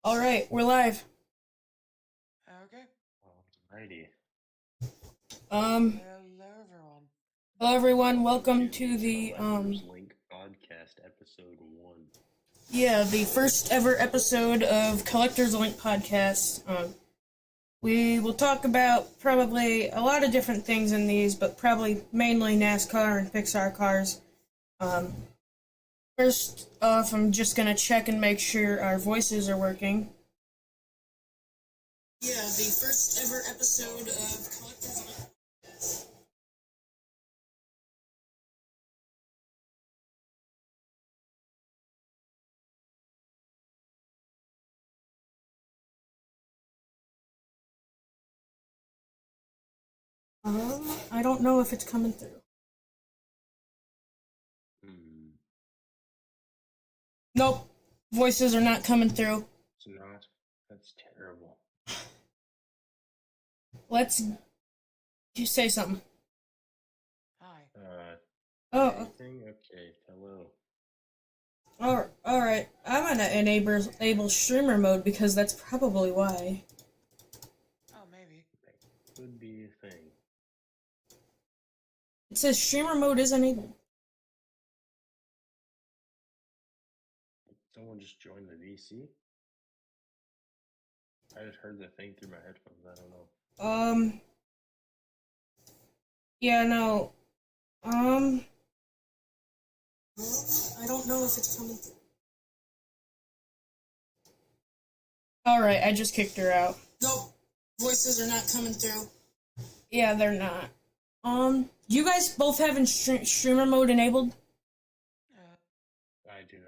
All right, we're live. Okay. Alrighty. Hello everyone. Welcome to the Collectors Link Podcast, episode 1. the first ever episode of Collectors Link Podcast. We will talk about probably a lot of different things in these, but probably mainly NASCAR and Pixar cars. First off, I'm just gonna check and make sure our voices are working. The first ever episode of Collectors Link Podcast. I don't know if it's coming through. Nope. Voices are not coming through. It's not. That's terrible. You say something. Hi. Oh. Anything? Okay, hello. Alright. I'm gonna enable streamer mode because that's probably why. Oh, maybe. That could be a thing. It says streamer mode is enabled. Someone just joined the VC? I just heard the thing through my headphones, I don't know. Yeah, no. I don't know if it's coming through. Alright, I just kicked her out. Nope. Voices are not coming through. Yeah, they're not. You guys both have streamer mode enabled? I do not.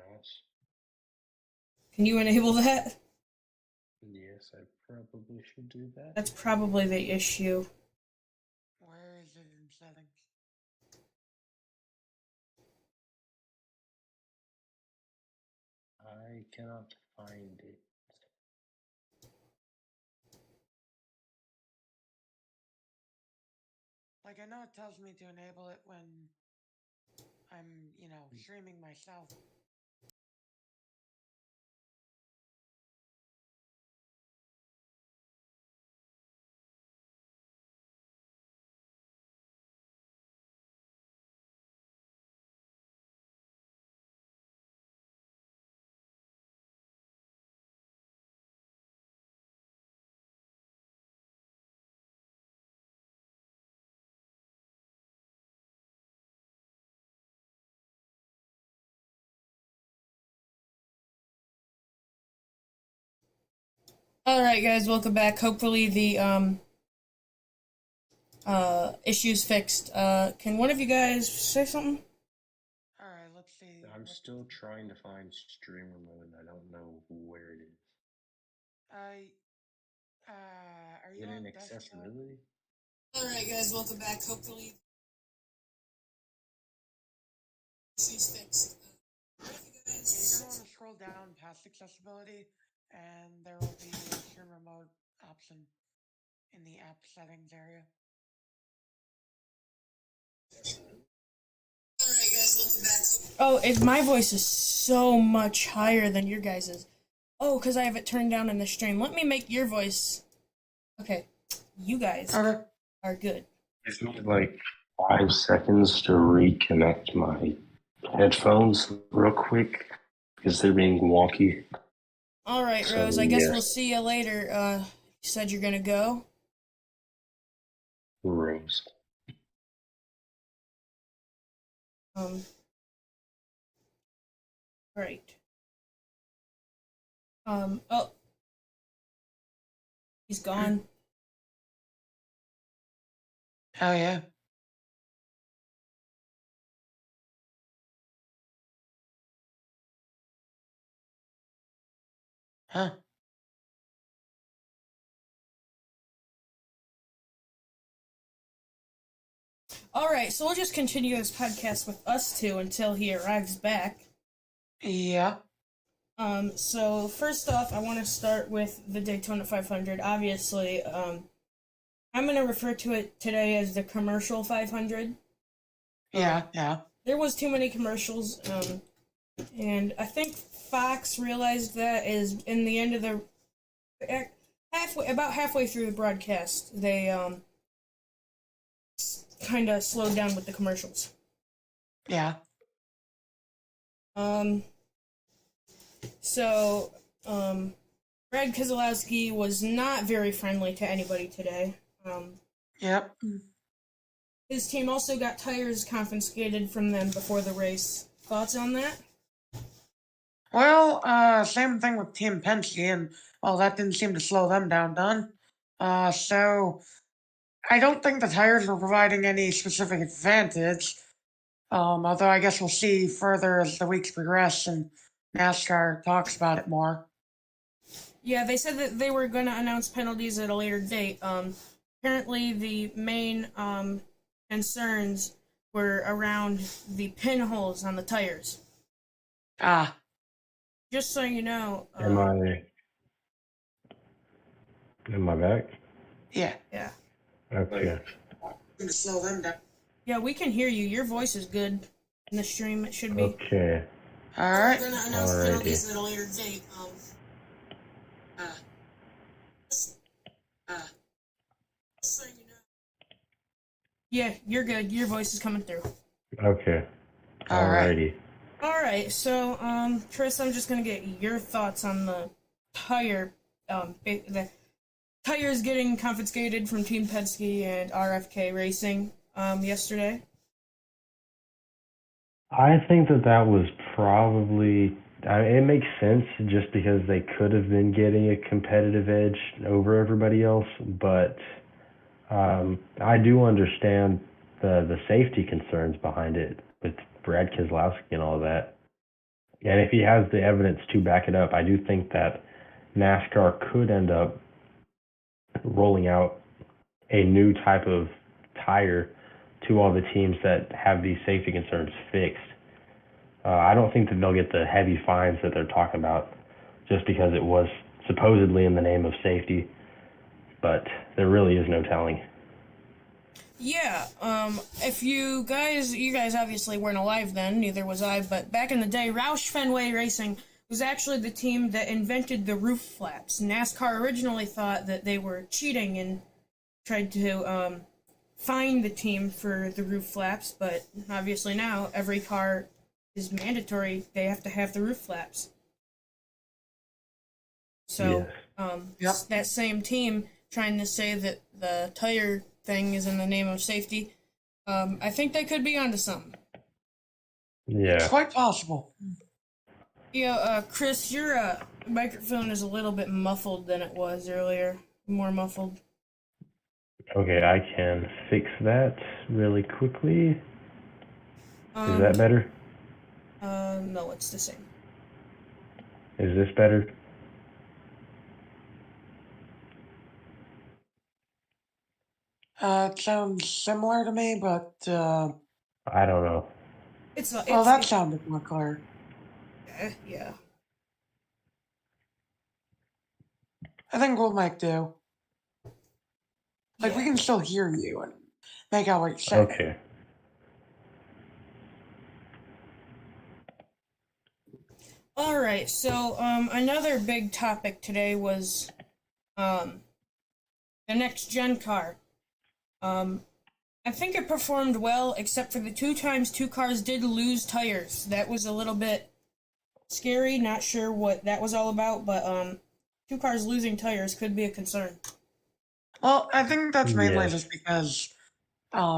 Can you enable that? Yes, I probably should do that. That's probably the issue. Where is it in settings? I cannot find it. Like, I know it tells me to enable it when I'm, streaming myself. Alright guys, welcome back. Hopefully the issue's fixed. Can one of you guys say something? Alright, let's see. I'm still trying to find streamer mode. I don't know where it is. Are Is you it on in desktop? accessibility? Alright guys, welcome back. Hopefully issue's fixed. You're gonna want to scroll down past accessibility, and there will be a streamer mode option in the app settings area. Alright guys, welcome back. Oh, my voice is so much higher than your guys's. Oh, because I have it turned down in the stream. Let me make your voice. Okay, you guys are good. Gives me like 5 seconds to reconnect my headphones real quick because they're being wonky. Alright, So, Rose, I guess yeah. we'll see you later. You said you're gonna go? Rose. Great. Oh. He's gone. Oh, yeah. Huh. Alright, so we'll just continue this podcast with us two until he arrives back. Yeah. So first off, I want to start with the Daytona 500. Obviously, I'm going to refer to it today as the commercial 500. Yeah. There was too many commercials. And I think Fox realized that is in the end of the about halfway through the broadcast, they kind of slowed down with the commercials. Yeah. So, Brad Keselowski was not very friendly to anybody today. Yep. His team also got tires confiscated from them before the race. Thoughts on that? Well, same thing with Team Penske, and well, that didn't seem to slow them down none. So I don't think the tires were providing any specific advantage. Although I guess we'll see further as the weeks progress and NASCAR talks about it more. Yeah, they said that they were going to announce penalties at a later date. Apparently, the main concerns were around the pinholes on the tires. Ah, Just so you know. Am I back? yeah. Yeah. Okay. To slow them down. Yeah, we can hear you. Your voice is good in the stream. It should be. Okay. All right. We're going to announce Alrighty. penalties at a later date. So you know. Yeah, you're good. Your voice is coming through. Okay. All right. Alrighty. All right, so Chris, I'm just gonna get your thoughts on the the tires getting confiscated from Team Penske and RFK Racing yesterday. I think that was probably. It makes sense just because they could have been getting a competitive edge over everybody else, but I do understand the safety concerns behind it with Brad Keselowski and all that. And if he has the evidence to back it up, I do think that NASCAR could end up rolling out a new type of tire to all the teams that have these safety concerns fixed. I don't think that they'll get the heavy fines that they're talking about just because it was supposedly in the name of safety, but there really is no telling. Yeah, if you guys obviously weren't alive then, neither was I, but back in the day, Roush Fenway Racing was actually the team that invented the roof flaps. NASCAR originally thought that they were cheating and tried to fine the team for the roof flaps, but obviously now every car is mandatory. They have to have the roof flaps. So, Yes. that same team trying to say that the tire thing is in the name of safety, I think they could be onto something. Yeah. Quite possible. Yeah, Chris, your microphone is a little bit muffled than it was earlier. More muffled. Okay, I can fix that really quickly. Is that better? No, it's the same. Is this better? It sounds similar to me, but I don't know. that sounded more clear. Yeah. I think we'll make do. Like, we Yeah. can still hear you and make out what you're saying. Okay. All right. So, another big topic today was the next gen car. I think it performed well, except for the 2 times 2 cars did lose tires. That was a little bit scary. Not sure what that was all about, but 2 cars losing tires could be a concern. Well, I think that's mainly Yes. just because a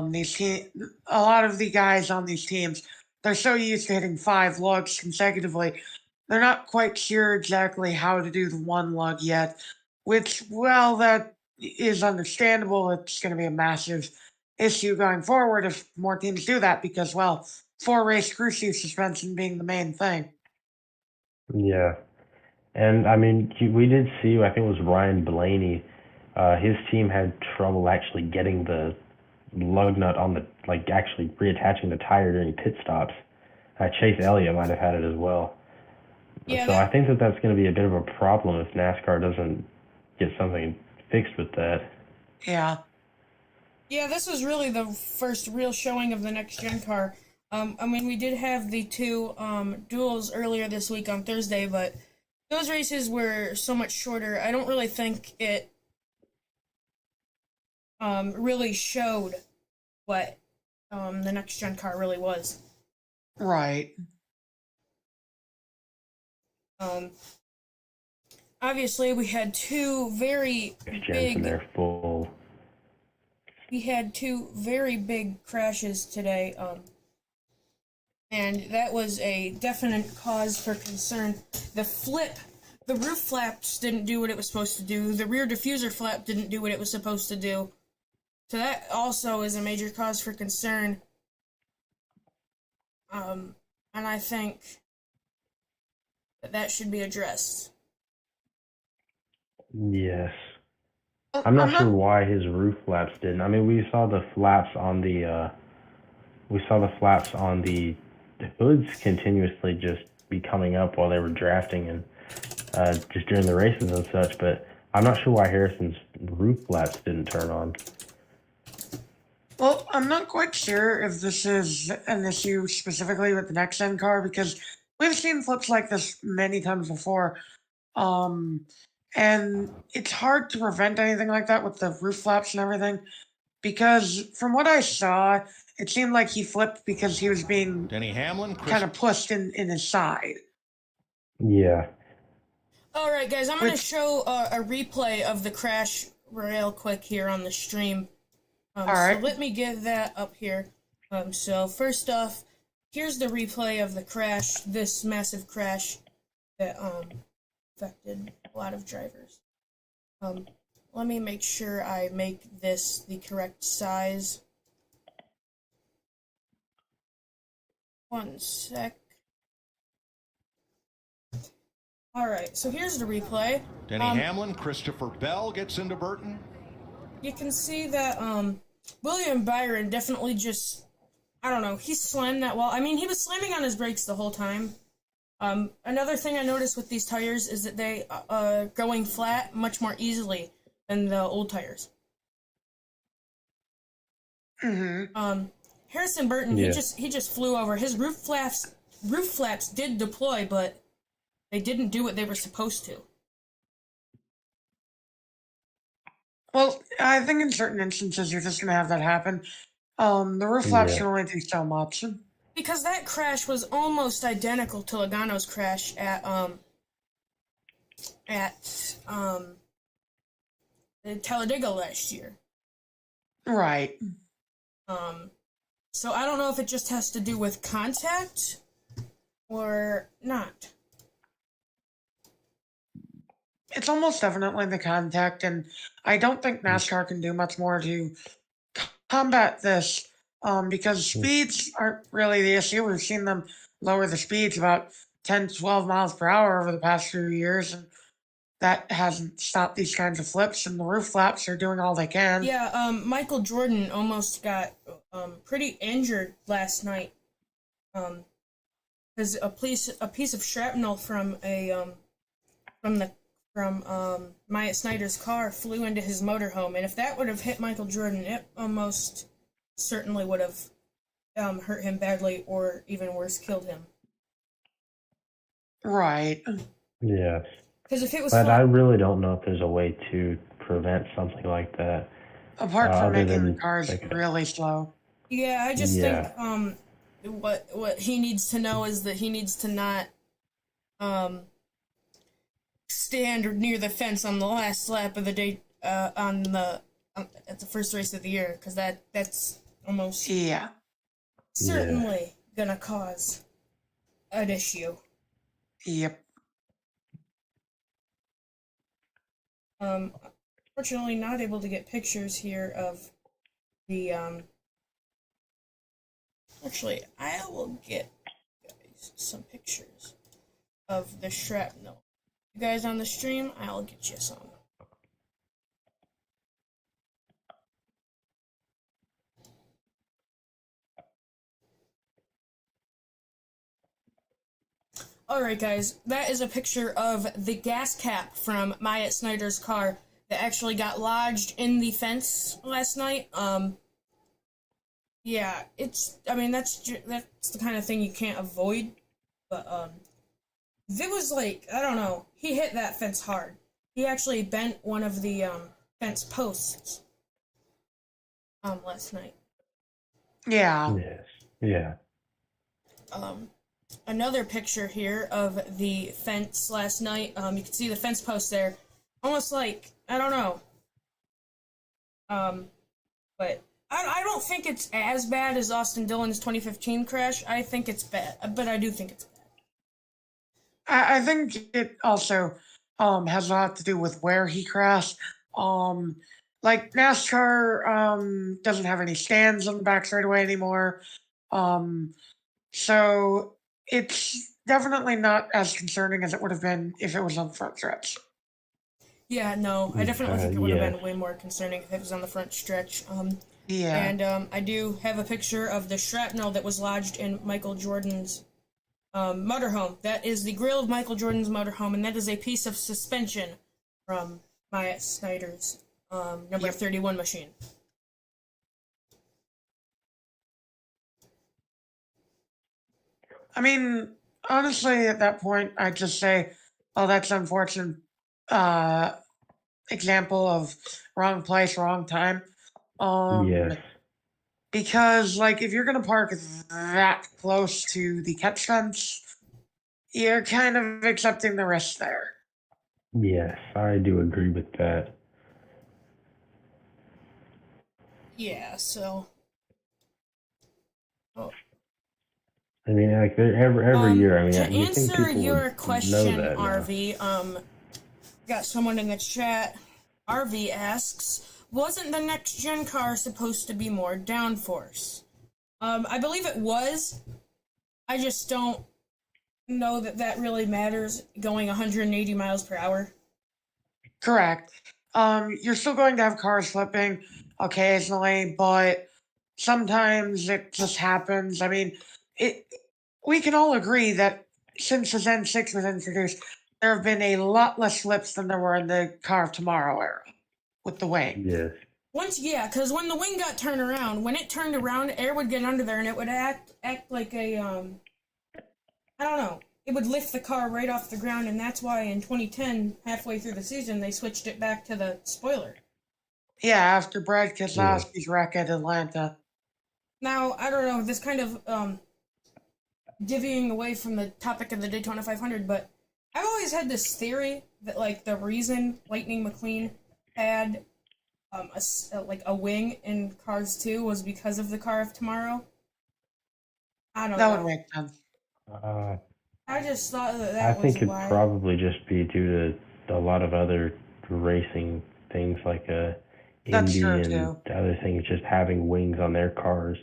lot of the guys on these teams, they're so used to hitting 5 lugs consecutively, they're not quite sure exactly how to do the 1 lug yet, which, well, that is understandable. It's going to be a massive issue going forward if more teams do that because, well, 4 race crucial suspension being the main thing. Yeah. And I mean, we did see, I think it was Ryan Blaney, his team had trouble actually getting the lug nut on the, like actually reattaching the tire during pit stops. Chase Elliott might have had it as well. Yeah, So I think that's going to be a bit of a problem if NASCAR doesn't get something fixed with that. Yeah. Yeah, this was really the first real showing of the next gen car. I mean, we did have the two duels earlier this week on Thursday, but those races were so much shorter. I don't really think it really showed what the next gen car really was. Right. Obviously, we had two very big. They're full. We had two very big crashes today, and that was a definite cause for concern. The roof flaps didn't do what it was supposed to do. The rear diffuser flap didn't do what it was supposed to do. So that also is a major cause for concern. And I think that should be addressed. Yes. I'm not sure why his roof flaps didn't. I mean, we saw the flaps on the hoods continuously just be coming up while they were drafting and just during the races and such, but I'm not sure why Harrison's roof flaps didn't turn on. Well, I'm not quite sure if this is an issue specifically with the next gen car because we've seen flips like this many times before. And it's hard to prevent anything like that with the roof flaps and everything because from what I saw, it seemed like he flipped because he was being kind of pushed in his side. Yeah. All right, guys, I'm going to show a replay of the crash real quick here on the stream. All right. So let me get that up here. So first off, here's the replay of the crash, this massive crash that affected a lot of drivers. Let me make sure I make this the correct size. One sec. Alright, so here's the replay. Denny Hamlin, Christopher Bell gets into Burton. You can see that William Byron definitely just, I don't know, he slammed that wall. I mean, he was slamming on his brakes the whole time. Another thing I noticed with these tires is that they are going flat much more easily than the old tires. Mm-hmm. Harrison Burton, he just flew over. His roof flaps did deploy, but they didn't do what they were supposed to. Well, I think in certain instances you're just gonna have that happen. The roof flaps can only do so much. Because that crash was almost identical to Logano's crash at Talladega last year. Right. So I don't know if it just has to do with contact or not. It's almost definitely the contact, and I don't think NASCAR can do much more to combat this because speeds aren't really the issue. We've seen them lower the speeds about 10 to 12 miles per hour over the past few years, and that hasn't stopped these kinds of flips, and the roof flaps are doing all they can. Yeah, Michael Jordan almost got pretty injured last night because a piece of shrapnel from Myatt Snider's car flew into his motorhome, and if that would have hit Michael Jordan, it almost certainly would have hurt him badly, or even worse, killed him. Right. Yeah. Because if it was, but I really don't know if there's a way to prevent something like that. Apart from making the cars really slow. Yeah, I just think what he needs to know is that he needs to not stand near the fence on the last lap of the day at the first race of the year, because that's almost certainly gonna cause an issue. Yep. Fortunately, not able to get pictures here of the actually, I will get guys some pictures of the shrapnel. You guys on the stream, I'll get you some. Alright guys, that is a picture of the gas cap from Myatt Snider's car that actually got lodged in the fence last night. Yeah, I mean, that's the kind of thing you can't avoid. But it was like, I don't know, he hit that fence hard. He actually bent one of the fence posts last night. Yeah. Yes. Yeah. Another picture here of the fence last night. You can see the fence post there, almost like, I don't know. But I don't think it's as bad as Austin Dillon's 2015 crash. I think it's bad, but I do think it's bad. I think it also has a lot to do with where he crashed. Like NASCAR doesn't have any stands on the back straightaway anymore. So it's definitely not as concerning as it would have been if it was on the front stretch. Yeah, no, I definitely think it would have yes. been way more concerning if it was on the front stretch. Yeah. And I do have a picture of the shrapnel that was lodged in Michael Jordan's motorhome. That is the grill of Michael Jordan's motorhome, and that is a piece of suspension from Myatt Snyder's number 31 machine. I mean, honestly, at that point, I'd just say, oh, that's an unfortunate example of wrong place, wrong time. Yes. Because, like, if you're going to park that close to the catch fence, you're kind of accepting the risk there. Yes, I do agree with that. Yeah, so... I mean, like every year. I mean, to you think answer people your would question, know that now. RV, got someone in the chat. RV asks, wasn't the next gen car supposed to be more downforce? I believe it was. I just don't know that really matters going 180 miles per hour. Correct. You're still going to have cars flipping occasionally, but sometimes it just happens. I mean, we can all agree that since the Zen 6 was introduced, there have been a lot less flips than there were in the Car of Tomorrow era with the wing. Yes. Because when the wing got turned around, when it turned around, air would get under there and it would act like a, I don't know. It would lift the car right off the ground, and that's why in 2010, halfway through the season, they switched it back to the spoiler. Yeah, after Brad Keselowski's wreck at Atlanta. Now, I don't know, this kind of divvying away from the topic of the Daytona 500, but I've always had this theory that, like, the reason Lightning McQueen had a wing in Cars 2 was because of the Car of Tomorrow. I don't know. That would make sense. I just thought that I was think it'd why. probably just be due to a lot of other racing things like That's Indy true, and too. other things just having wings on their cars.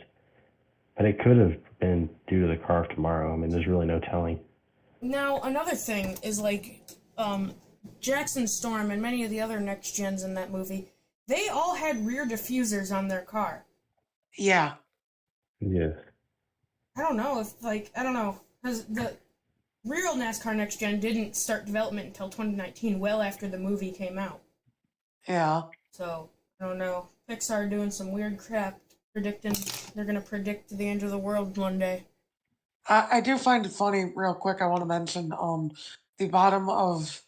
But it could have been due to the Car of Tomorrow. I mean, there's really no telling. Now, another thing is, like, Jackson Storm and many of the other next gens in that movie, they all had rear diffusers on their car. Yeah. Yes. I don't know, because the real NASCAR Next Gen didn't start development until 2019, well after the movie came out. Yeah. So, I don't know. Pixar doing some weird crap, predicting they're going to predict the end of the world one day. I do find it funny, real quick, I want to mention the bottom of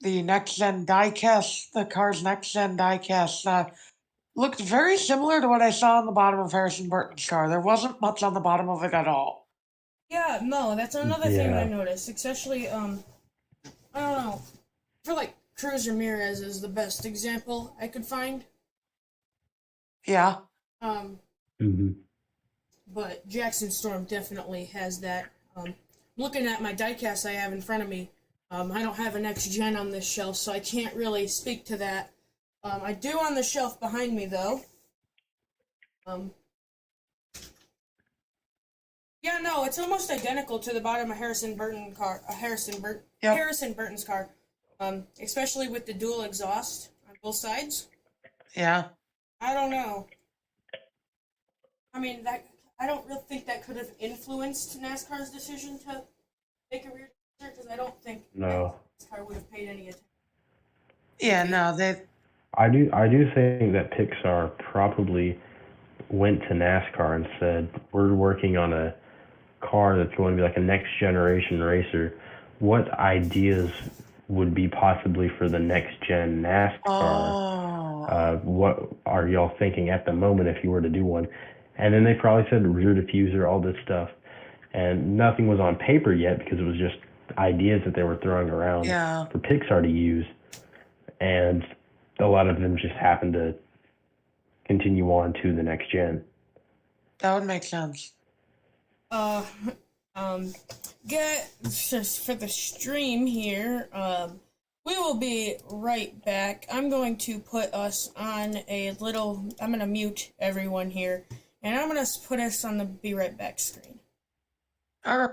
the Next Gen diecast, the car's Next Gen diecast, looked very similar to what I saw on the bottom of Harrison Burton's car. There wasn't much on the bottom of it at all. Yeah, no, that's another thing Yeah. I noticed, especially, I don't know, I feel like Cruz Ramirez is the best example I could find. Yeah. Mm-hmm. But Jackson Storm definitely has that. Looking at my diecast I have in front of me, I don't have a next gen on this shelf, so I can't really speak to that. I do on the shelf behind me, though. Yeah, no, it's almost identical to the bottom of Harrison Burton's car. Harrison Burton's car. Especially with the dual exhaust on both sides. Yeah. I don't know. I mean, I don't really think that could have influenced NASCAR's decision to make a rear diffuser, because I don't think NASCAR would have paid any attention. Yeah, no, they... I do think that Pixar probably went to NASCAR and said, we're working on a car that's going to be like a next generation racer, what ideas would be possibly for the next gen NASCAR? What are y'all thinking at the moment if you were to do one? And then they probably said rear diffuser, all this stuff. And nothing was on paper yet because it was just ideas that they were throwing around for Pixar to use. And a lot of them just happened to continue on to the next gen. That would make sense. Get just for the stream here. We will be right back. I'm going to put us on a little. I'm gonna mute everyone here, and I'm gonna put us on the be right back screen. All right.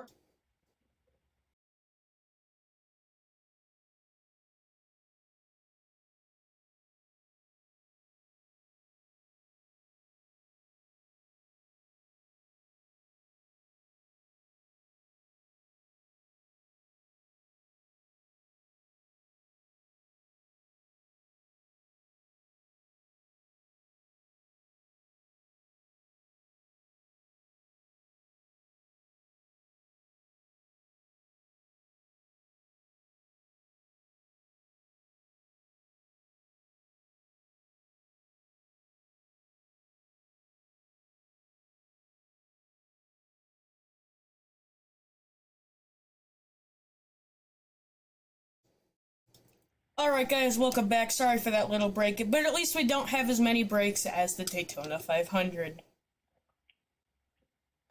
Alright guys, welcome back. Sorry for that little break, but at least we don't have as many breaks as the Daytona 500.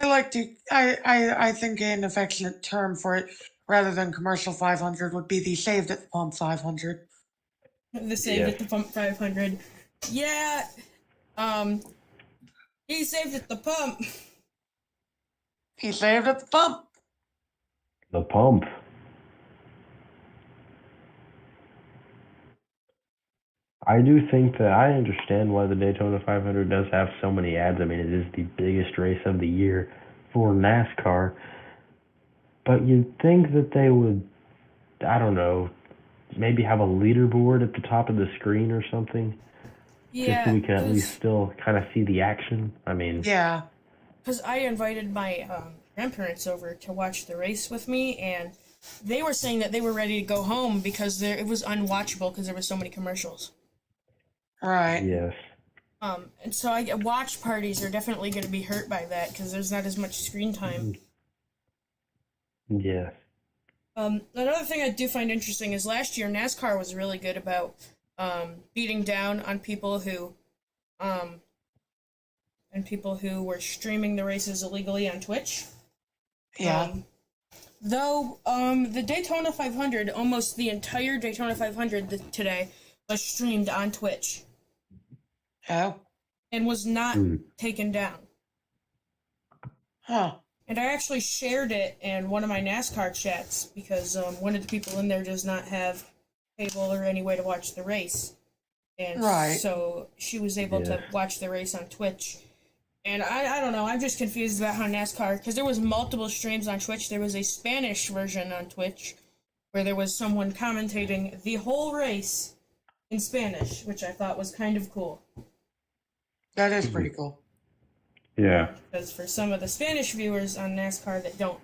I think an affectionate term for it, rather than commercial 500, would be the saved at the pump 500. The saved at the pump 500. Yeah, he saved at the pump. He saved at the pump. The pump. I do think that I understand why the Daytona 500 does have so many ads. I mean, it is the biggest race of the year for NASCAR. But you'd think that they would, I don't know, maybe have a leaderboard at the top of the screen or something. Yeah, just so we can at least still kind of see the action. I mean, yeah. Because I invited my grandparents over to watch the race with me, and they were saying that they were ready to go home because it was unwatchable because there were so many commercials. Right. Yes. And so watch parties are definitely going to be hurt by that because there's not as much screen time. Yes. Another thing I do find interesting is last year NASCAR was really good about beating down on people who were streaming the races illegally on Twitch. Yeah. Though the Daytona 500, almost the entire Daytona 500 today was streamed on Twitch. Oh. And was not taken down. Huh. And I actually shared it in one of my NASCAR chats because one of the people in there does not have cable or any way to watch the race. And so she was able to watch the race on Twitch. And I don't know, I'm just confused about how NASCAR, because there was multiple streams on Twitch. There was a Spanish version on Twitch where there was someone commentating the whole race in Spanish, which I thought was kind of cool. That is pretty cool. Yeah. Because for some of the Spanish viewers on NASCAR that don't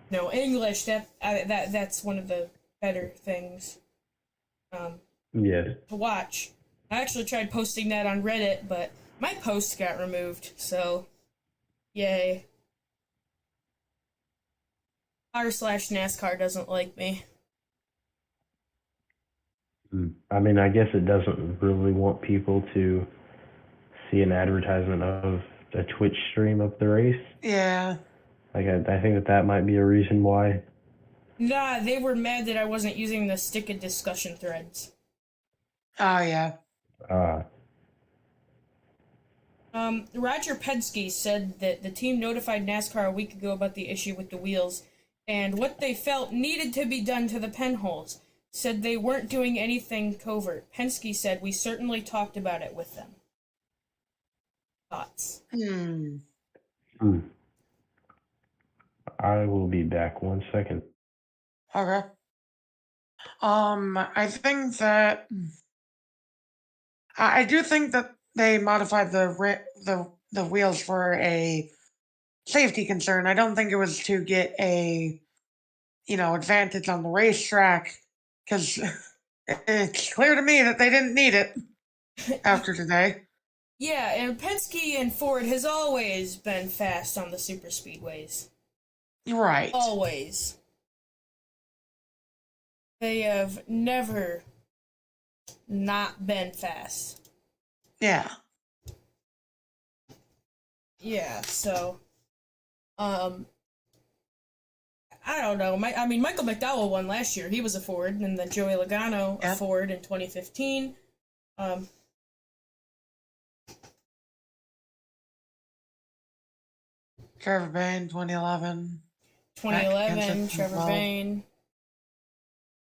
know English, that's one of the better things to watch. I actually tried posting that on Reddit, but my post got removed, so yay. r/NASCAR doesn't like me. I mean, I guess it doesn't really want people to see an advertisement of a Twitch stream of the race. Yeah. Like, I think that might be a reason why. Nah, they were mad that I wasn't using the stick and discussion threads. Oh, yeah. Roger Penske said that the team notified NASCAR a week ago about the issue with the wheels and what they felt needed to be done to the penholes. Said they weren't doing anything covert. Penske said, "We certainly talked about it with them." Thoughts? I will be back 1 second. Okay. I think that I do think that they modified the the wheels were a safety concern. I don't think it was to get a, advantage on the racetrack, because it's clear to me that they didn't need it after today. Yeah, and Penske and Ford has always been fast on the super speedways. Right. Always. They have never not been fast. Yeah. Yeah, so, I don't know. Michael McDowell won last year. He was a Ford, and then Joey Logano, a Ford in 2015. Trevor Bayne, 2011. 2011, Trevor Bayne.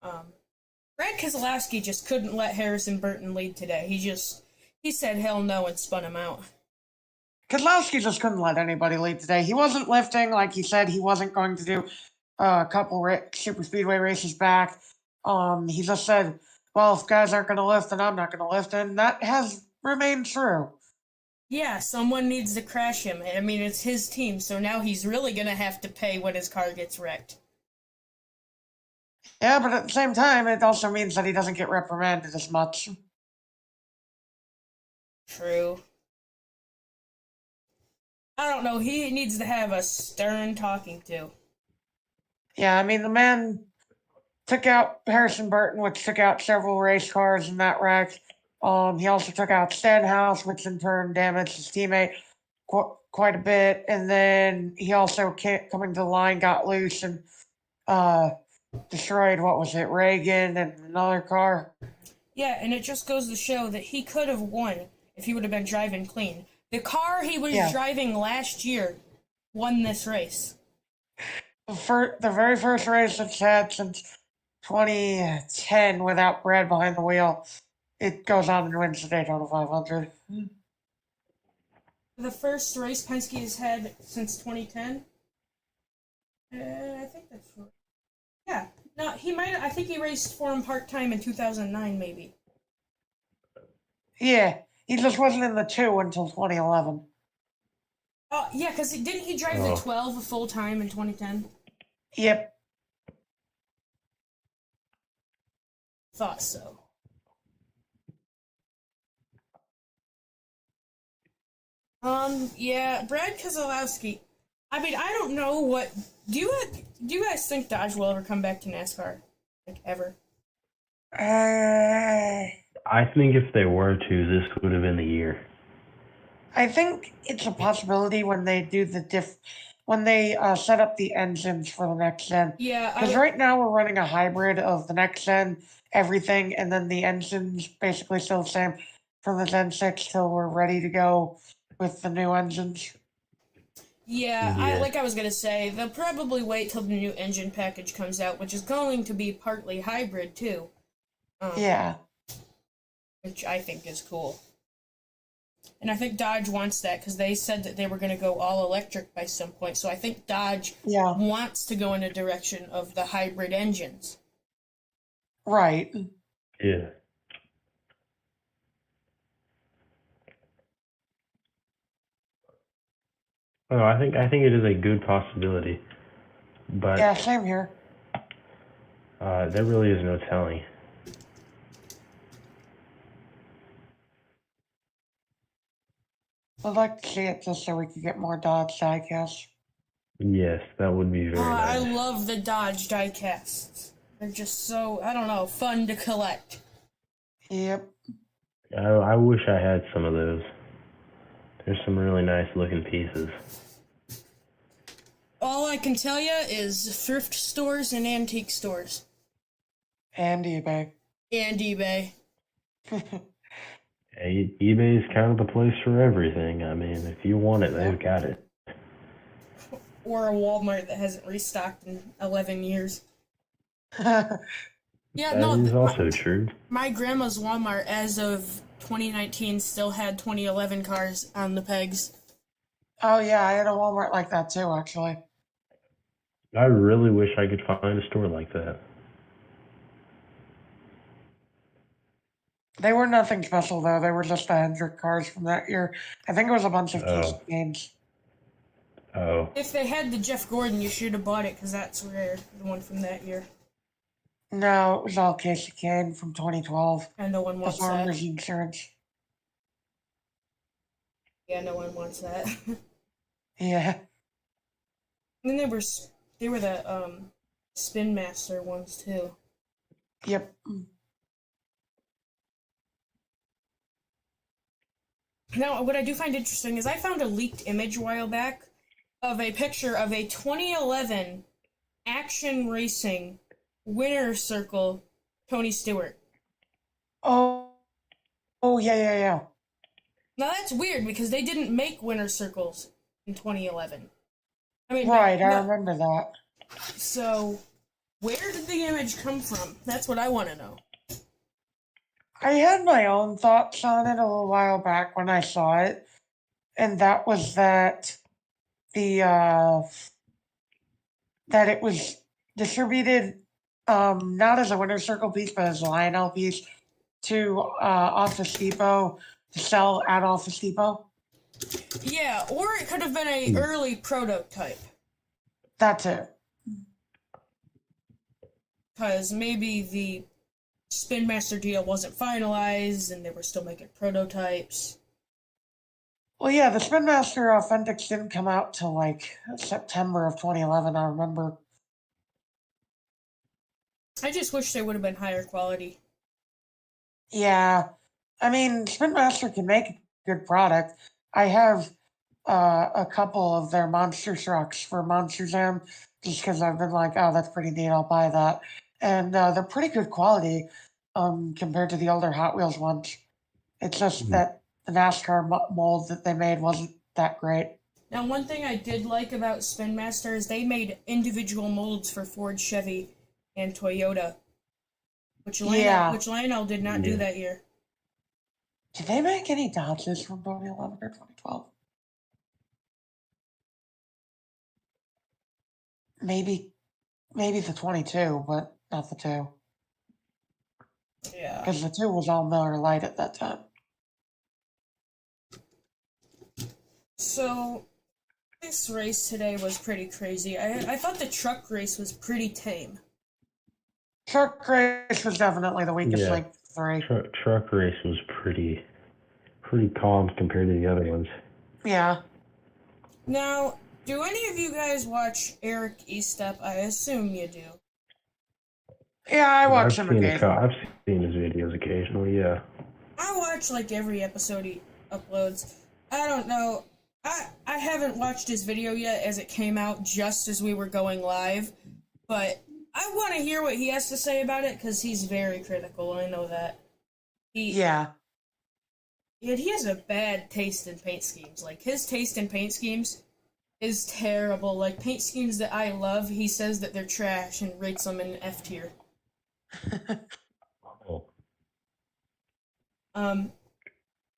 Brad Keselowski just couldn't let Harrison Burton lead today. He said hell no and spun him out. Keselowski just couldn't let anybody lead today. He wasn't lifting, like he said he wasn't going to do a couple super speedway races back. He just said, well, if guys aren't going to lift, then I'm not going to lift, and that has remained true. Yeah, someone needs to crash him. I mean, it's his team, so now he's really going to have to pay when his car gets wrecked. Yeah, but at the same time, it also means that he doesn't get reprimanded as much. True. I don't know, he needs to have a stern talking to. Yeah, I mean, the man took out Harrison Burton, which took out several race cars in that wreck. He also took out Stenhouse, which in turn damaged his teammate quite a bit. And then he also, coming to the line, got loose and destroyed, Reagan and another car. Yeah, and it just goes to show that he could have won if he would have been driving clean. The car he was driving last year won this race. The very first race it's had since 2010 without Brad behind the wheel. It goes on and wins the Daytona 500. The first race Penske has had since 2010? I think that's right. Yeah. No, I think he raced for him part-time in 2009, maybe. Yeah, he just wasn't in the 2 until 2011. Oh, yeah, because didn't he drive the 12 full-time in 2010? Yep. Thought so. Yeah, Brad Keselowski. I mean, I don't know what... Do you guys think Dodge will ever come back to NASCAR? Like, ever? I think if they were to, this would have been the year. I think it's a possibility when they do when they set up the engines for the next gen. Yeah, because right now we're running a hybrid of the next gen, everything, and then the engines basically still the same from the Gen 6 till we're ready to go with the new engines. Yeah, like I was going to say, they'll probably wait till the new engine package comes out, which is going to be partly hybrid, too. Yeah. Which I think is cool. And I think Dodge wants that, because they said that they were going to go all-electric by some point, so I think Dodge wants to go in a direction of the hybrid engines. Right. Yeah. Oh, I think it is a good possibility, but yeah, same here. There really is no telling. I'd like to see it just so we could get more Dodge diecasts. Yes, that would be very nice. I love the Dodge diecasts. They're just so, I don't know, fun to collect. Yep. I wish I had some of those. There's some really nice looking pieces. All I can tell you is thrift stores and antique stores. And eBay. And eBay. eBay is kind of the place for everything. I mean, if you want it, they've got it. Or a Walmart that hasn't restocked in 11 years. That is also true. My grandma's Walmart, as of 2019, still had 2011 cars on the pegs. Oh, yeah, I had a Walmart like that too, actually. I really wish I could find a store like that. They were nothing special, though. They were just the Hendrick cars from that year. I think it was a bunch of Oh. games. Oh. If they had the Jeff Gordon, you should have bought it because that's rare. The one from that year. No, it was all Casey Kane from 2012. And no one The wants that. farmer's insurance. Yeah, no one wants that. Yeah. And then they were the Spin Master ones too. Yep. Now, what I do find interesting is I found a leaked image a while back of a picture of a 2011 Action Racing winner's circle Tony Stewart. Oh, yeah. Now that's weird because they didn't make winner's circles in 2011. I mean, Right, I remember that. So, where did the image come from? That's what I want to know. I had my own thoughts on it a little while back when I saw it, and that was that that it was distributed not as a winner's circle piece, but as a Lionel piece to Office Depot to sell at Office Depot. Yeah, or it could have been a early prototype. That too. Because maybe the Spin Master deal wasn't finalized and they were still making prototypes. Well, yeah, the Spin Master Authentics didn't come out till like September of 2011, I remember. I just wish they would have been higher quality. Yeah, I mean, Spin Master can make a good product. I have a couple of their monster trucks for Monster Jam just because I've been like, oh, that's pretty neat, I'll buy that. And they're pretty good quality compared to the older Hot Wheels ones. It's just that the NASCAR mold that they made wasn't that great. Now, one thing I did like about Spin Master is they made individual molds for Ford, Chevy, and Toyota, which Lionel did not do that year. Did they make any Dodges from 2011 or 2012? Maybe the 22, but not the 2. Yeah. Because the 2 was all Miller Lite at that time. So, this race today was pretty crazy. I thought the truck race was pretty tame. Truck race was definitely the weakest link of the 3. Truck race was pretty calm compared to the other ones. Yeah. Now, do any of you guys watch Eric Estep? I assume you do. Yeah, I watch I've him seen occasionally. I've seen his videos occasionally, yeah. I watch like every episode he uploads. I don't know. I haven't watched his video yet as it came out just as we were going live, but I want to hear what he has to say about it because he's very critical. I know that. Yeah. He has a bad taste in paint schemes. Like, his taste in paint schemes is terrible. Like, paint schemes that I love, he says that they're trash and rates them in F tier.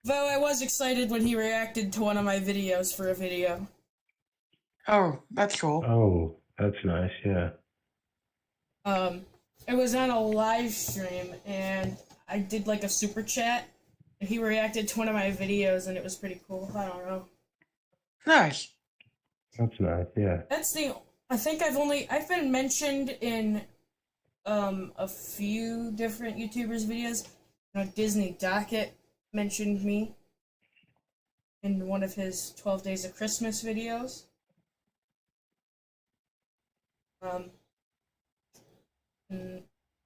Though I was excited when he reacted to one of my videos for a video. Oh, that's cool. Oh, that's nice, yeah. It was on a live stream, and I did like a super chat, and he reacted to one of my videos, and it was pretty cool. I don't know. Nice. That's nice, yeah. I think I've been mentioned in a few different YouTubers' videos. Disney Docket mentioned me in one of his 12 Days of Christmas videos.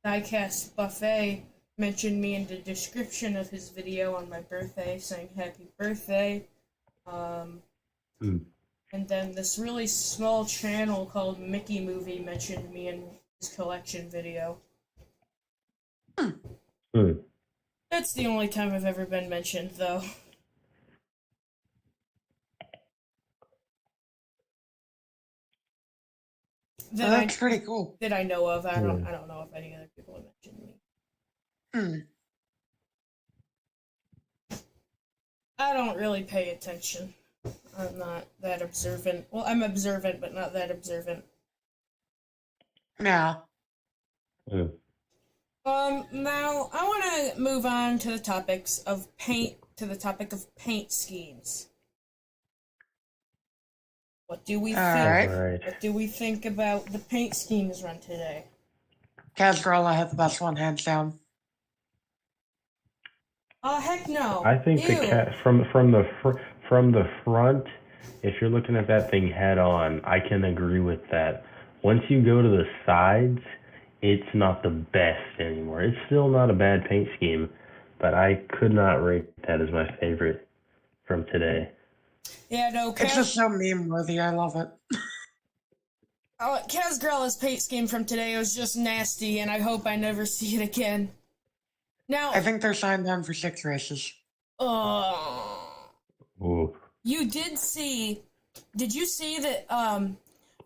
Diecast Buffet mentioned me in the description of his video on my birthday, saying happy birthday. And then this really small channel called Mickey Movie mentioned me in his collection video. That's the only time I've ever been mentioned, though. That's pretty cool. That I know of. I don't know if any other people have mentioned me. I don't really pay attention. I'm not that observant. Well, I'm observant, but not that observant. Yeah. Oh, Now I want to move on to the topics of paint, to the topic of paint schemes. What do we think? right. Right. What do we think about the paint schemes run today? Cascarella had the best one, hands down. Oh heck no! I think the Ew. cat from the front, if you're looking at that thing head on, I can agree with that. Once you go to the sides, it's not the best anymore. It's still not a bad paint scheme, but I could not rate that as my favorite from today. Yeah, no. It's just so meme worthy. I love it. Kaz Grella's paint scheme from today was just nasty, and I hope I never see it again. Now, I think they're signed on for 6 races. Ooh. You did you see that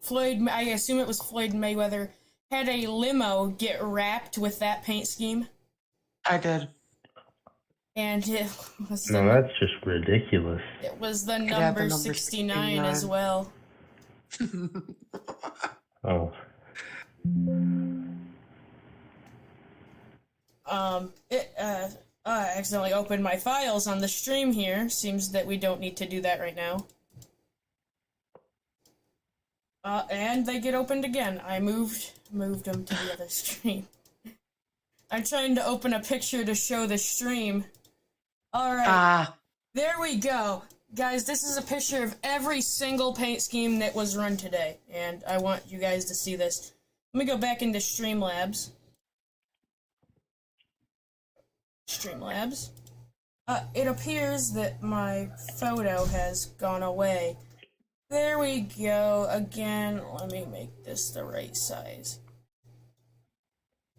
Floyd, I assume it was Floyd Mayweather, had a limo get wrapped with that paint scheme? I did. And it was No, that's just ridiculous. it was the had the number number 69 as 69. well. Oh. I accidentally opened my files on the stream here. Seems that we don't need to do that right now. And they get opened again. I moved them to the other stream. I'm trying to open a picture to show the stream. Alright, there we go. Guys, this is a picture of every single paint scheme that was run today. And I want you guys to see this. Let me go back into Streamlabs. It appears that my photo has gone away. There we go. Again, let me make this the right size.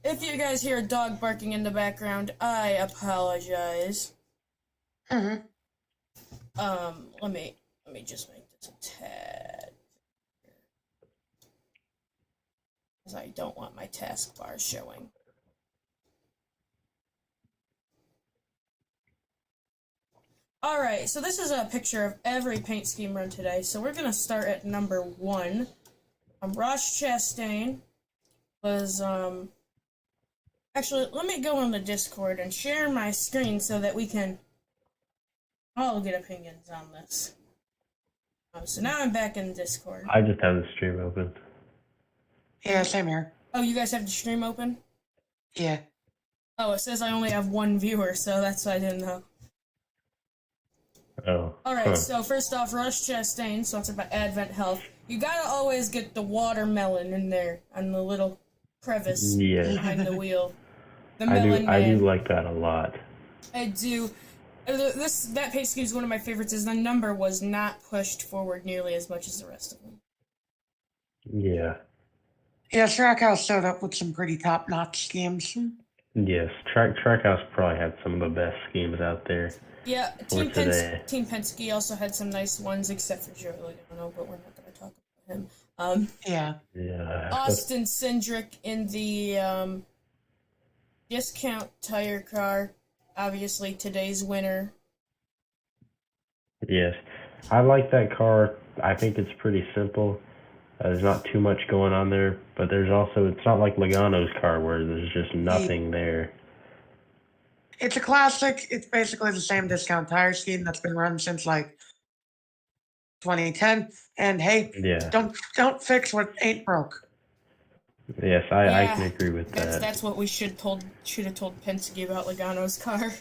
If you guys hear a dog barking in the background, I apologize. Mm-hmm. Let me just make this a tad, because I don't want my taskbar showing. Alright, so this is a picture of every paint scheme run today. So we're going to start at number 1. Ross Chastain was, actually, let me go on the Discord and share my screen so that we can all get opinions on this. So now I'm back in Discord. I just have the stream open. Yeah, same here. Oh, you guys have the stream open? Yeah. Oh, it says I only have 1 viewer, so that's why I didn't know. Oh. Alright, so first off, Rush Chastain, so it's about Advent Health. You gotta always get the watermelon in there on the little crevice behind the wheel. The melon I man. do like that a lot. I do. That paint scheme is one of my favorites, is the number was not pushed forward nearly as much as the rest of them. Yeah. Yeah, Trackhouse showed up with some pretty top-notch schemes. Yes. Trackhouse probably had some of the best schemes out there. Yeah, For today. Team Penske also had some nice ones, except for Joey Logano, but we're not going to talk about him. Yeah. Yeah. Austin Cindric in the discount tire car, obviously today's winner. Yes. I like that car. I think it's pretty simple. There's not too much going on there, but there's also, it's not like Logano's car where there's just nothing there. It's a classic. It's basically the same discount tire scheme that's been run since like 2010. And hey, Yeah. don't fix what ain't broke. Yes, I Yeah, can agree with that. That's what we should have told Penske about Logano's car.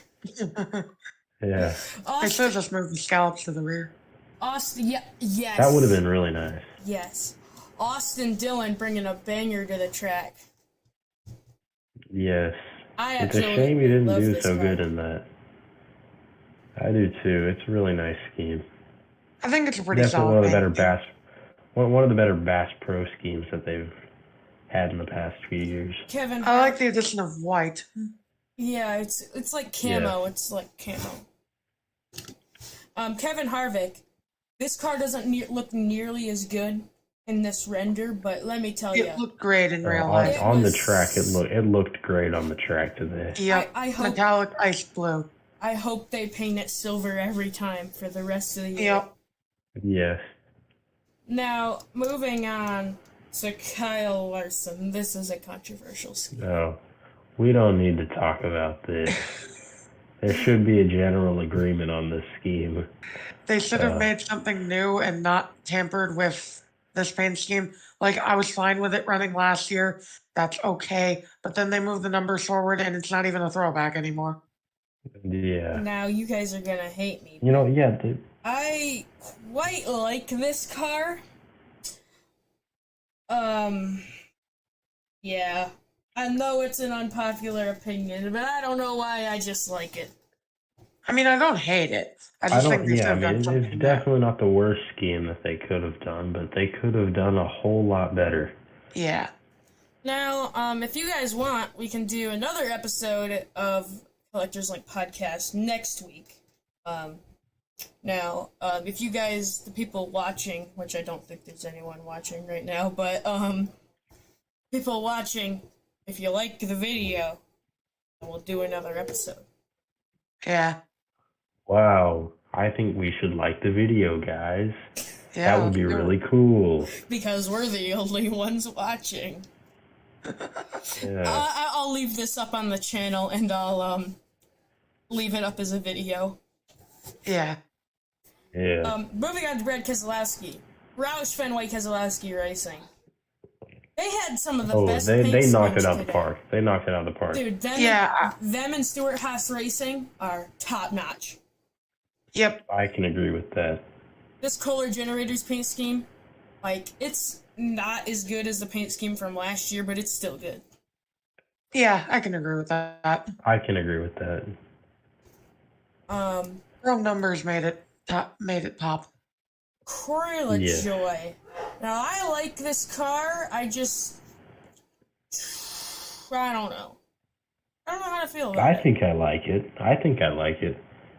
Yeah. They should have just moved the scallops to the rear. Austin, yes. That would have been really nice. Yes. Austin Dillon bringing a banger to the track. Yes. I It's a absolutely shame he didn't love do this so car. good in that. I do too. It's a really nice scheme. I think it's a pretty Definitely solid one of the better paint. one of the better Bass Pro schemes that they've had in the past few years. Kevin, I like the addition of white. yeah, it's like camo. It's like camo. Kevin Harvick, this car doesn't look nearly as good in this render, but let me tell you, It looked great in real life. On the was- track, it looked great on the track today. Yep. I hope- Metallic ice blue. I hope they paint it silver every time for the rest of the year. Yep. Yes. Now, moving on to Kyle Larson. This is a controversial scheme. Oh. We don't need to talk about this. There should be a general agreement on this scheme. They should have made something new and not tampered with this paint scheme. Like, I was fine with it running last year. That's okay. But then they moved the numbers forward, and it's not even a throwback anymore. Yeah. Now you guys are gonna hate me. Yeah. I quite like this car. Yeah. I know it's an unpopular opinion, but I don't know why, I just like it. I mean, I don't hate it. I just think they should have done something it's new. definitely not the worst scheme that they could have done, but they could have done a whole lot better. Yeah. Now, if you guys want, we can do another episode of Collectors Link Podcast next week. Now, if you guys, the people watching, which I don't think there's anyone watching right now, but, people watching, if you like the video, we'll do another episode. Yeah. Wow. I think we should like the video, guys. Yeah. That would be really cool. Because we're the only ones watching. Yeah. I'll leave this up on the channel, and I'll, leave it up as a video. Yeah. Yeah. Moving on to Brad Keselowski. Roush Fenway Keselowski Racing. They had some of the best paint they knocked schemes it out today. the park. They knocked it out of the park. Dude, Yeah. them and Stuart Haas Racing are top notch. Yep. I can agree with that. This Kohler Generators paint scheme, like, it's not as good as the paint scheme from last year, but it's still good. Yeah, I can agree with that. I can agree with that. Real numbers made it pop. Corey Yeah. LaJoy. Now, I like this car, I don't know. I don't know how to feel about it. I think I like it.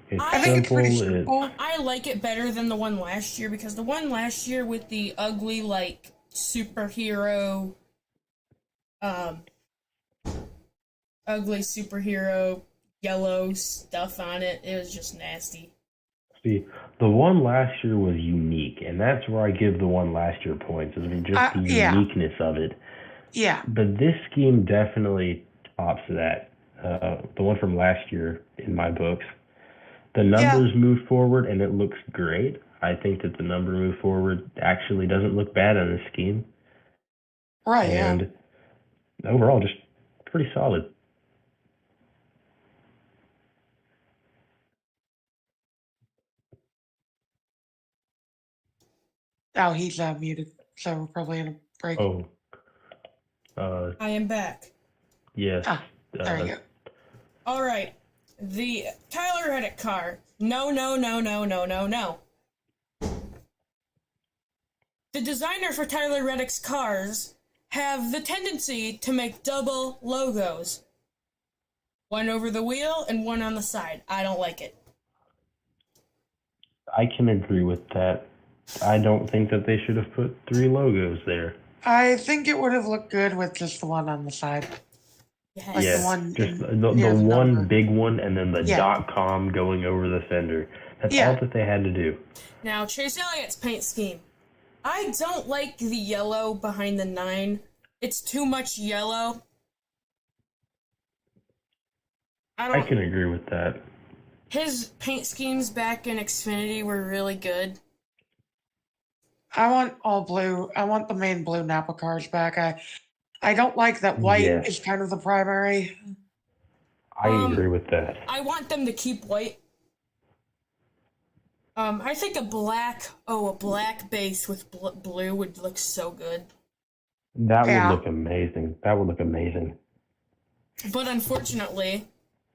It's I think it's simple. pretty simple. I like it better than the one last year, because the one last year with the ugly, like, superhero, yellow stuff on it, it was just nasty. See, the one last year was unique, and that's where I give the one last year points, is just the Yeah. uniqueness of it. Yeah. But this scheme definitely tops that. The one from last year, in my books. The numbers move forward, and it looks great. I think that the number move forward actually doesn't look bad on this scheme. Right, And overall, just pretty solid. Oh, he's muted, so we're probably in a break. Oh. I am back. Yes. There you go. Alright, the Tyler Reddick car. No. The designer for Tyler Reddick's cars have the tendency to make double logos. One over the wheel and one on the side. I don't like it. I can agree with that. I don't think that they should have put 3 logos there. I think it would have looked good with just the one on the side. Yes. Like Yes, the one just the near the one number. big one, and then the Yeah. .com going over the fender. That's Yeah. all that they had to do. Now, Chase Elliott's paint scheme. I don't like the yellow behind the 9. It's too much yellow. I can agree with that. His paint schemes back in Xfinity were really good. I want all blue. I want the main blue Napa cars back. I don't like that white Yes. is kind of the primary. I agree with that. I want them to keep white. I think a black base with blue would look so good. That Yeah. would look amazing. But unfortunately,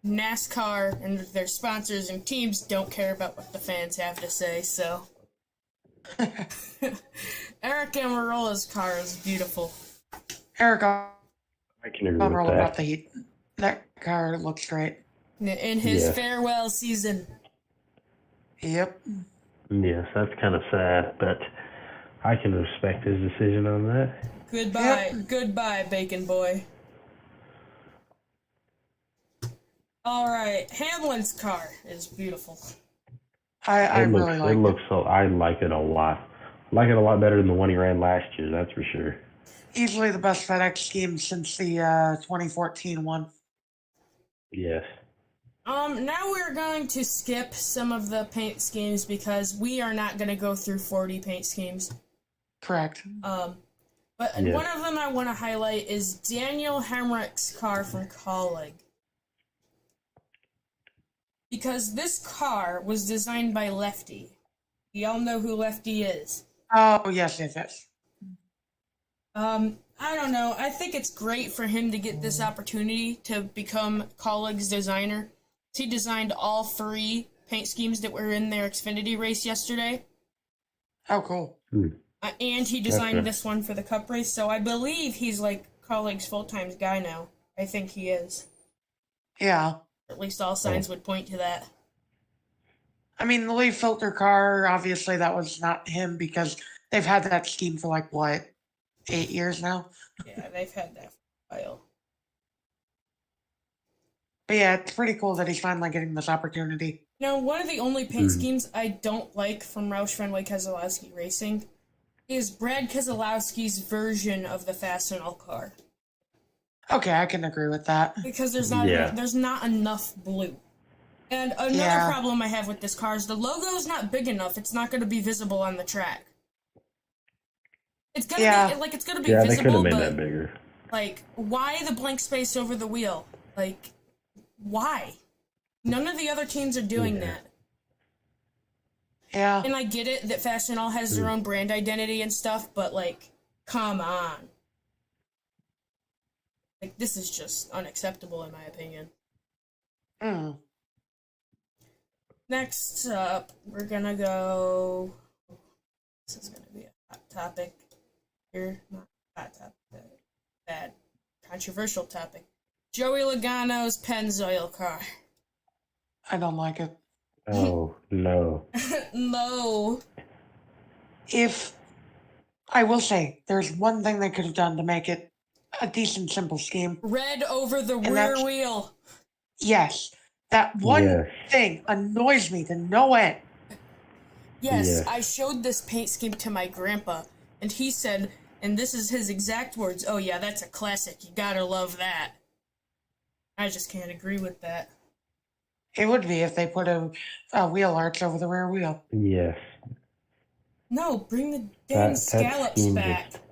NASCAR and their sponsors and teams don't care about what the fans have to say, so. Eric Amarola's car is beautiful. Eric, I can agree I'm with all about that. the heat. That car looks great. In his Yeah. farewell season. Yep. Yes, that's kind of sad, but I can respect his decision on that. Goodbye, Bacon Boy. Alright, Hamlin's car is beautiful. I really like it. I like it a lot. I like it a lot better than the one he ran last year, that's for sure. Easily the best FedEx scheme since the 2014 one. Yes. Now we're going to skip some of the paint schemes because we are not going to go through 40 paint schemes. Correct. But Yeah. one of them I want to highlight is Daniel Hemrick's car from Colleague. Because this car was designed by Lefty. Y'all know who Lefty is. Oh, yes, yes, yes. I don't know. I think it's great for him to get this opportunity to become Colleague's designer. He designed all 3 paint schemes that were in their Xfinity race yesterday. Oh, cool. And he designed Okay. this one for the Cup race, so I believe he's like Colleague's full-time guy now. I think he is. Yeah. At least all signs would point to that. I mean, the leaf filter car, obviously that was not him because they've had that scheme for like, what, 8 years now? Yeah, they've had that for a while. But yeah, it's pretty cool that he's finally getting this opportunity. Now, one of the only paint schemes I don't like from Roush Fenway Keselowski Racing is Brad Keselowski's version of the Fastenal car. Okay, I can agree with that. Because there's not Yeah. there's not enough blue. And another Yeah. problem I have with this car is the logo's not big enough. It's not going to be visible on the track. It's gonna Yeah. be it's gonna be Yeah, they could visible, have made but that bigger. like, why the blank space over the wheel? Like, why? None of the other teams are doing Yeah. that. Yeah. And I get it that Fastenal has their own brand identity and stuff, but like, come on. Like, this is just unacceptable in my opinion. Mm. Next up, we're gonna go. This is gonna be a hot topic here. Not hot topic, bad, controversial topic. Joey Logano's Pennzoil car. I don't like it. Oh, no. No. If I will say, there's one thing they could have done to make it a decent, simple scheme. Red over the rear that's- wheel. Yes, that one Yes. thing annoys me to no end. Yes, Yes. I showed this paint scheme to my grandpa, and he said, and this is his exact words, "Oh yeah, that's a classic. You gotta love that." I just can't agree with that. It would be if they put a wheel arch over the rear wheel. Yes. No, bring the damn That scallops scheme back. just-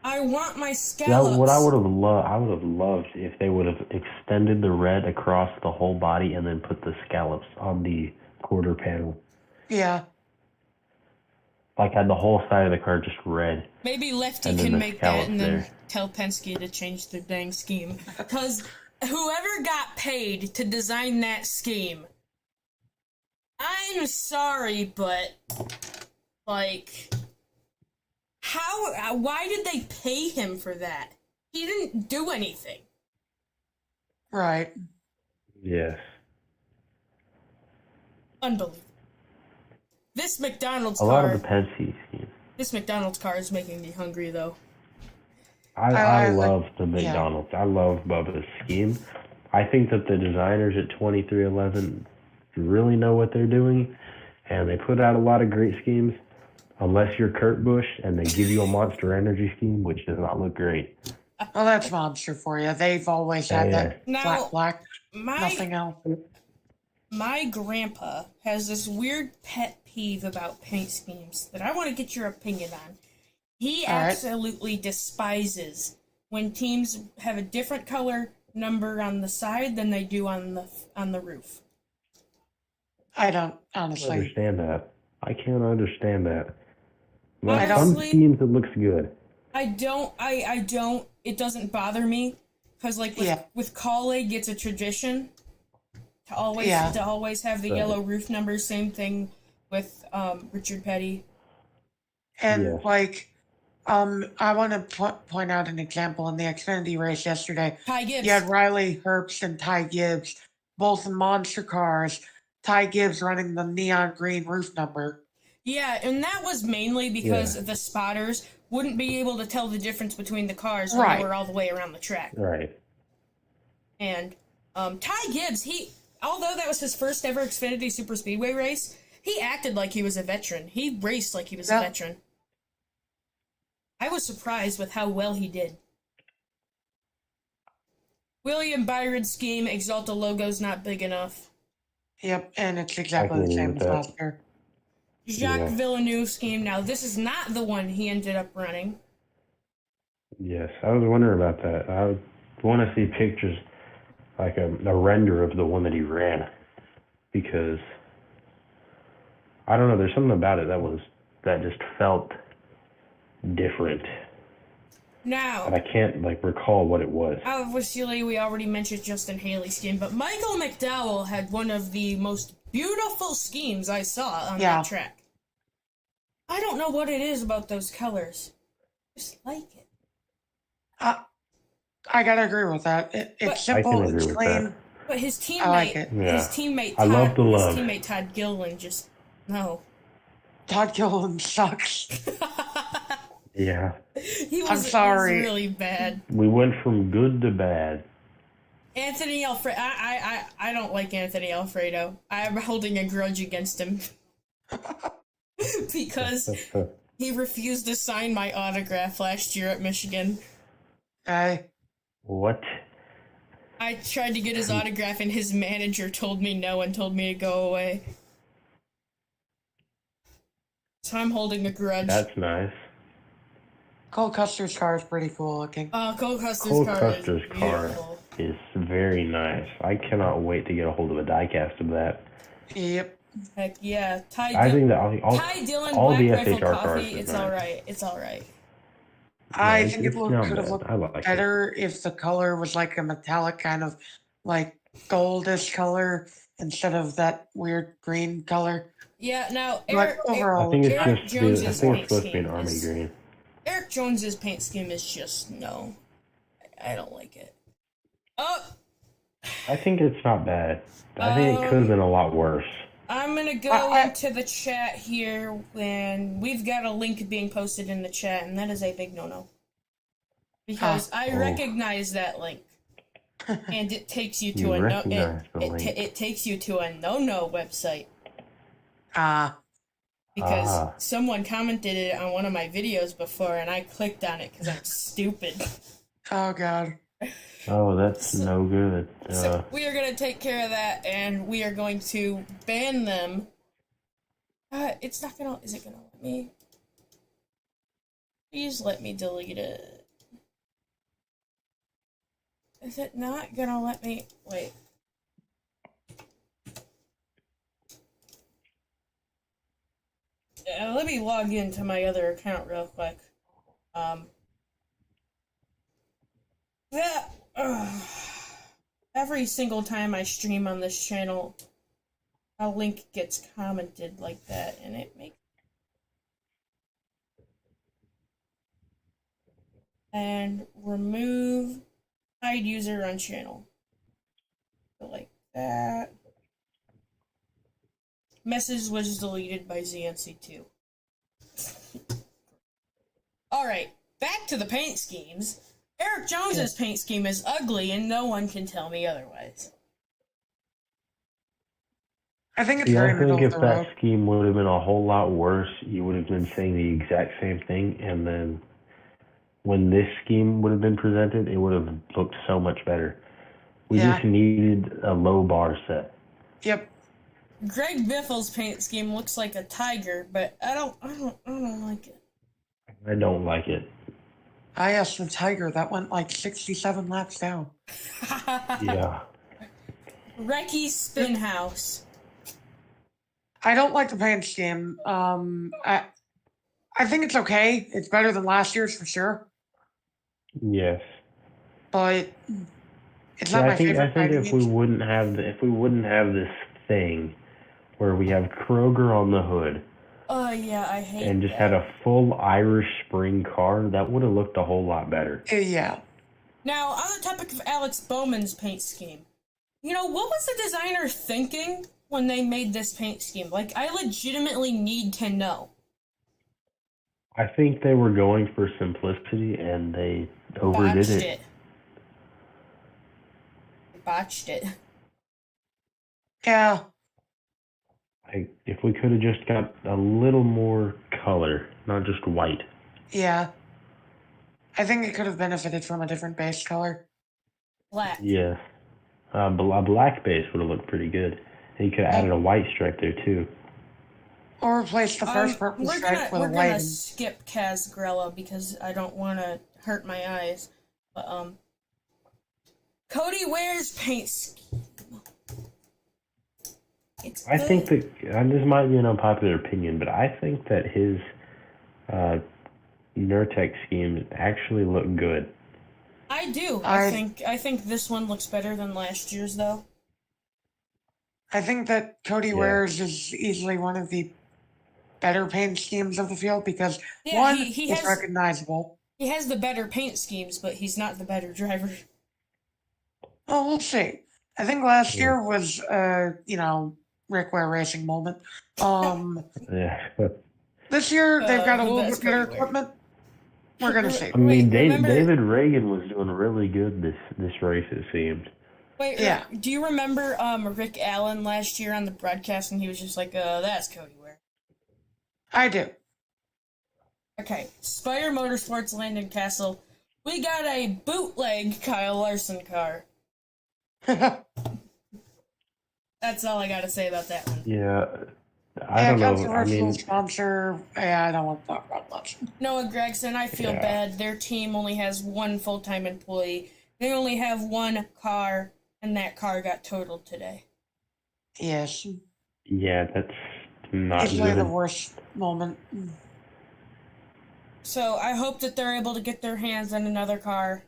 I want my Yeah, scallops. what I would have loved if they would have extended the red across the whole body and then put the scallops on the quarter panel. Yeah. Like had the whole side of the car just red. Maybe Lefty And then can the make that and then scallops there. tell Penske to change their dang scheme. Because whoever got paid to design that scheme, I'm sorry, but, like, why did they pay him for that? He didn't do anything. Right. Yes. Unbelievable. This McDonald's A lot car, of the Penske schemes. this McDonald's car is making me hungry, though. I like- love the yeah. McDonald's. I love Bubba's scheme. I think that the designers at 2311 really know what they're doing, and they put out a lot of great schemes. Unless you're Kurt Busch and they give you a Monster Energy scheme, which does not look great. Well, that's Monster for you. They've always had Yeah. that Now, flat black, nothing My else. my grandpa has this weird pet peeve about paint schemes that I want to get your opinion on. He All right. absolutely despises when teams have a different color number on the side than they do on the roof. I don't, I honestly. understand that. I can't understand that. But I some don't- schemes it looks good. I don't. It doesn't bother me because, like, Yeah. with Colleague, it's a tradition to always Yeah. have the Right. yellow roof numbers. Same thing with Richard Petty. And Yeah. like, I want to point out an example in the Xfinity race yesterday. Ty Gibbs. You had Riley Herbst and Ty Gibbs, both in monster cars. Ty Gibbs running the neon green roof number. Yeah, and that was mainly because the spotters wouldn't be able to tell the difference between the cars when Right. they were all the way around the track. Right. And Ty Gibbs, although that was his first ever Xfinity Super Speedway race, he acted like he was a veteran. He raced like he was a Yeah. veteran. I was surprised with how well he did. William Byron's scheme, Exalta logo's not big enough. Yep, and it's exactly the agree same with as that. last year. Jacques Yeah. Villeneuve scheme. Now, this is not the one he ended up running. Yes, I was wondering about that. I would want to see pictures, like a render of the one that he ran, because I don't know. There's something about it that just felt different, Now, and I can't recall what it was. obviously, we already mentioned Justin Haley's scheme, but Michael McDowell had one of the most beautiful schemes I saw on that track. I don't know what it is about those colors. I just like it. I gotta agree with that. It's simple, I can it's agree with clean. that. But his teammate, I like it. Yeah. His I love the love. teammate Todd Gilliland just no. Todd Gilliland sucks. Yeah, I'm sorry. He was really bad. we went from good to bad. Anthony Alfredo. I don't like Anthony Alfredo. I'm holding a grudge against him because he refused to sign my autograph last year at Michigan. What? I tried to get his autograph, and his manager told me no and told me to go away. So I'm holding a grudge. That's nice. Cole Custer's car is pretty cool looking. Cole Custer's Cole car Custer's is car beautiful. is very nice. I cannot wait to get a hold of a diecast of that. Yep. Heck yeah. I think that Ty Dillon all Black the Rifle SHR cars Coffee, are it's nice. alright. It's alright. I Yeah, think it's it not could have bad. looked I like it. better if the color was like a metallic kind of like goldish color instead of that weird green color. Yeah, now But overall, I think it's Eric just Jones's I think paint it's supposed to be an scheme army is- green. Eric Jones's paint scheme is just no. I don't like it. Oh, I think it's not bad. I think it could have been a lot worse. I'm gonna go into the chat here when we've got a link being posted in the chat, and that is a big no-no. Because I recognize that link. And it takes you to You a no recognize the link. it takes you to a no-no website. Because someone commented it on one of my videos before, and I clicked on it because I'm stupid. Oh god. Oh, that's no good. So we are going to take care of that, and we are going to ban them. It's not going to... Is it going to let me? Please let me delete it. Is it not going to let me... Wait. Let me log into my other account real quick. Every single time I stream on this channel, a link gets commented like that, and it makes... And remove hide user on channel. So like that. Message was deleted by ZNC2. Alright, back to the paint schemes. Eric Jones's paint scheme is ugly, and no one can tell me otherwise. I think it's See, very I middle think of if the that road. scheme would have been a whole lot worse, you would have been saying the exact same thing, and then when this scheme would have been presented, it would have looked so much better. We just needed a low bar set. Yep. Greg Biffle's paint scheme looks like a tiger, but I don't like it. I don't like it. I asked the Tiger. That went like 67 laps down. Yeah. Recky's Spin House. I don't like the paint scheme. I think it's okay. It's better than last year's for sure. Yes. But it's not my favorite. I think if we wouldn't have this thing where we have Kroger on the hood. Oh yeah, I hate and just had a full Irish Spring car, that would have looked a whole lot better. Yeah. Now, on the topic of Alex Bowman's paint scheme, you know, what was the designer thinking when they made this paint scheme? Like, I legitimately need to know. I think they were going for simplicity, and they overdid it. Botched it. Yeah. If we could have just got a little more color, not just white. Yeah. I think it could have benefited from a different base color. black. Yeah. A black base would have looked pretty good. And you could have added a white stripe there, too. Or replace the first purple stripe with a we're white. gonna skip Casgrella because I don't want to hurt my eyes. But Cody Ware's paint scheme. I think that this might be an unpopular opinion, but I think that his Nurtec schemes actually look good. I do. I think this one looks better than last year's, though. I think that Cody Ware's is easily one of the better paint schemes of the field because he is recognizable. He has the better paint schemes, but he's not the better driver. Oh, we'll see. I think last year was, Rick Ware racing moment. Yeah. This year they've got a little bit better equipment. We're gonna see. I mean, David Reagan was doing really good this race, it seemed. Wait, yeah. Do you remember Rick Allen last year on the broadcast, and he was just like, that's Cody Ware. I do. Okay, Spire Motorsports Landon Castle. We got a bootleg Kyle Larson car. That's all I got to say about that one. Yeah, I don't know. I mean, sponsor. Yeah, I don't want to talk about much. Noah Gregson, I feel bad. Their team only has one full-time employee. They only have one car, and that car got totaled today. Yes. Yeah, that's not usually the worst moment. So I hope that they're able to get their hands on another car.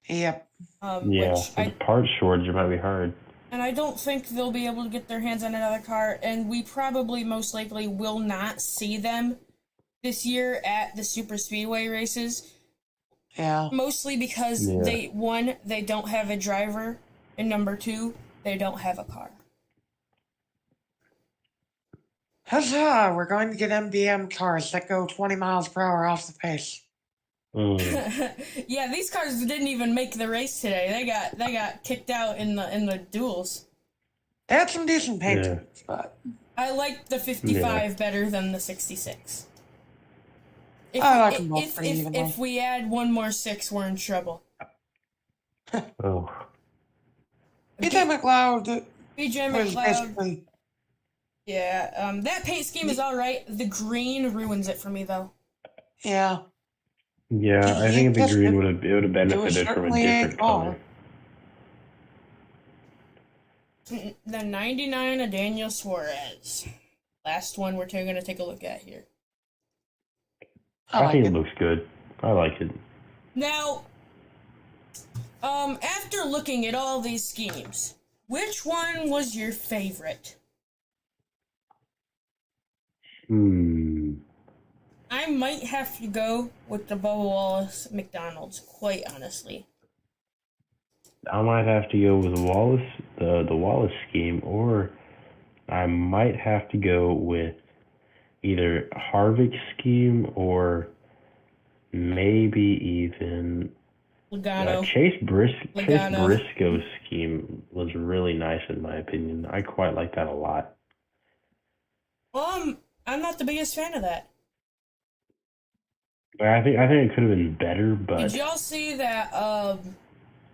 Yep. With part shortage, it might be hard. And I don't think they'll be able to get their hands on another car, and we probably most likely will not see them this year at the super speedway races. Yeah. Mostly because they don't have a driver, and number two, they don't have a car. Huzzah! We're going to get MBM cars that go 20 miles per hour off the pace. Yeah, these cars didn't even make the race today. They got kicked out in the duels. They had some decent paint, but I liked the 55 better than the 66. I like them both pretty evenly. If we add one more 6, we're in trouble. Oh. BJ McLeod. Basically... Yeah, that paint scheme is all right. The green ruins it for me, though. Yeah. Yeah, I think the green would have benefited from a different color. The 99 of Daniel Suarez. Last one we're going to take a look at here. I think it looks good. I like it. Now, after looking at all these schemes, which one was your favorite? I might have to go with the Bubba Wallace McDonald's, quite honestly. I might have to go with the Wallace scheme, or I might have to go with either Harvick scheme or maybe even Logano. Chase Briscoe's scheme was really nice in my opinion. I quite like that a lot. I'm not the biggest fan of that. I think it could have been better, but did y'all see that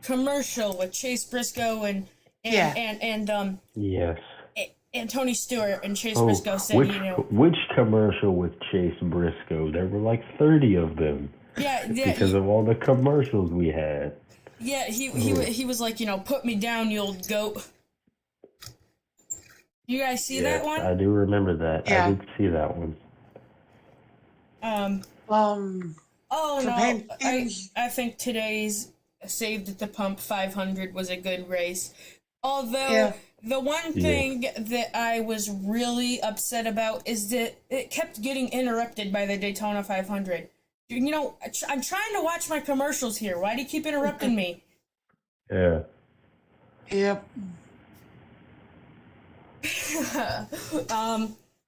commercial with Chase Briscoe and yes, and Tony Stewart and Chase Briscoe said, which commercial with Chase Briscoe? There were like 30 of them. Yeah, because of all the commercials we had. Yeah, he was like, put me down, you old goat. You guys see that one? I do remember that. Yeah. I did see that one. Oh no! I think today's Saved at the Pump 500 was a good race. Although the one thing that I was really upset about is that it kept getting interrupted by the Daytona 500. I'm trying to watch my commercials here. Why do you keep interrupting me? Yeah. Yep.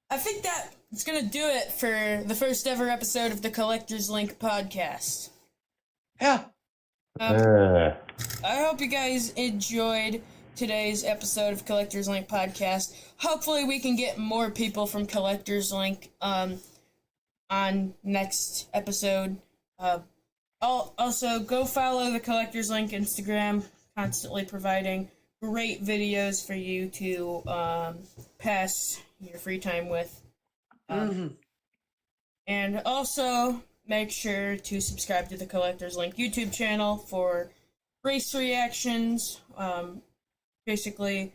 I think that's gonna do it for the first ever episode of the Collector's Link podcast. Yeah. I hope you guys enjoyed today's episode of Collector's Link podcast. Hopefully we can get more people from Collector's Link on next episode. Also, go follow the Collector's Link Instagram, constantly providing great videos for you to pass your free time with. And also, make sure to subscribe to the Collector's Link YouTube channel for race reactions, basically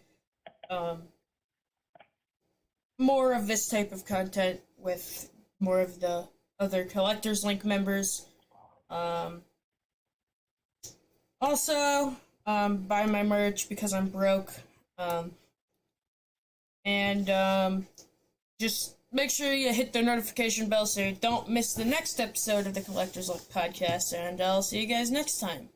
more of this type of content with more of the other Collector's Link members. Also, buy my merch because I'm broke. Just make sure you hit the notification bell so you don't miss the next episode of the Collector's Link podcast, and I'll see you guys next time.